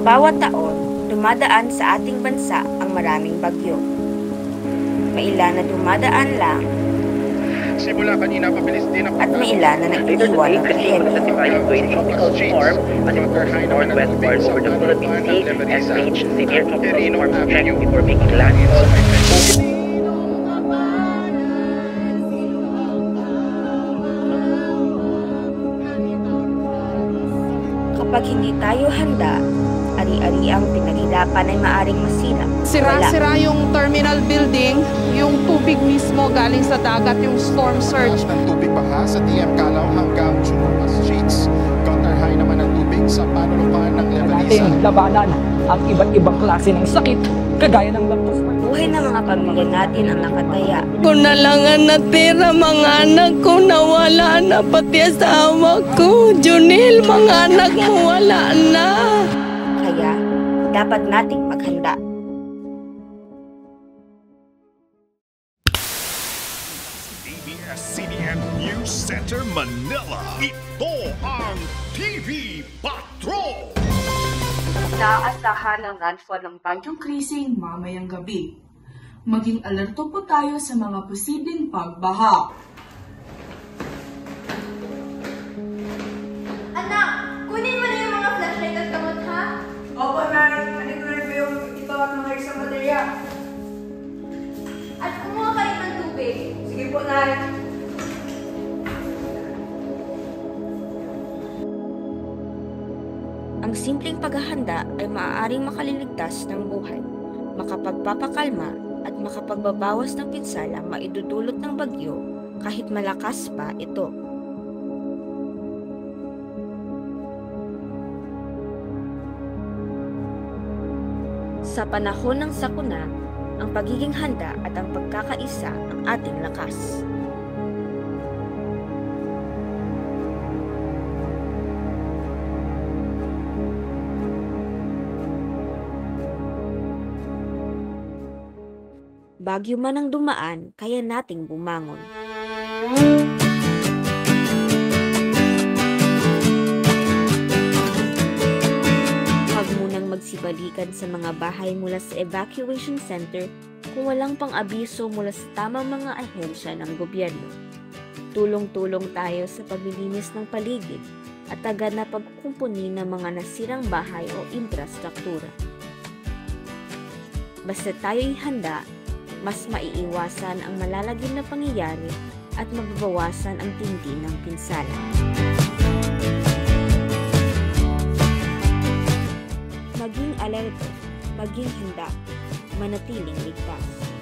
Bawat taon, dumadaan sa ating bansa ang maraming bagyo. May ilan na dumadaan lang Simula kanina pabilis din ang at may ilan na nag-iwan ng trahedya. tropical storm as it moves northwestward over the Philippine Sea and reach severe tropical storm strength before making land. Kapag hindi tayo handa, ari-ari ang pinaghirapan ay maaring masira. Sira-sira yung terminal building, yung tubig mismo galing sa dagat, yung storm surge. Ng tubig baha sa TM Calao hanggang Churuma Streets. Gutter high naman ang tubig sa panulukan ng level natin labanan ang iba't ibang klase ng sakit, kagaya ng lactose. Buhay ng mga pamilya natin ang nakataya. Kung na lang ang natira, mga anak ko nawala na, pati asawa ko. Junil, mga anak mo wala na. Kaya, dapat nating maghanda. ABS-CBN News Center Manila. Ito ang TV Patrol! Naaasahan ang landfall ng Bagyong Krising mamayang gabi. Maging alerto po tayo sa mga posibleng pagbaha. Anak, kunin mo na yung mga flashlight at kamot, ha? Opo, Nay. Andito na rin yung ito at mga isang baterya. At kumuha ka rin ng tubig. Sige po, Nay. Ang simpleng paghahanda ay maaaring makaliligtas ng buhay, makapagpapakalma at makapagbabawas ng pinsala maidudulot ng bagyo kahit malakas pa ito. Sa panahon ng sakuna, ang pagiging handa at ang pagkakaisa ang ating lakas. Bagyo man ang dumaan, kaya nating bumangon. Huwag munang magsibalikan sa mga bahay mula sa evacuation center kung walang pang-abiso mula sa tamang mga ahensya ng gobyerno. Tulong-tulong tayo sa paglilinis ng paligid at agad na pagkukumpuni ng mga nasirang bahay o infrastruktura. Basta tayo'y handa, mas maiiwasan ang malalagim na pangyayari at mababawasan ang tindi ng pinsala. Maging alerto, maging handa, manatiling ligtas.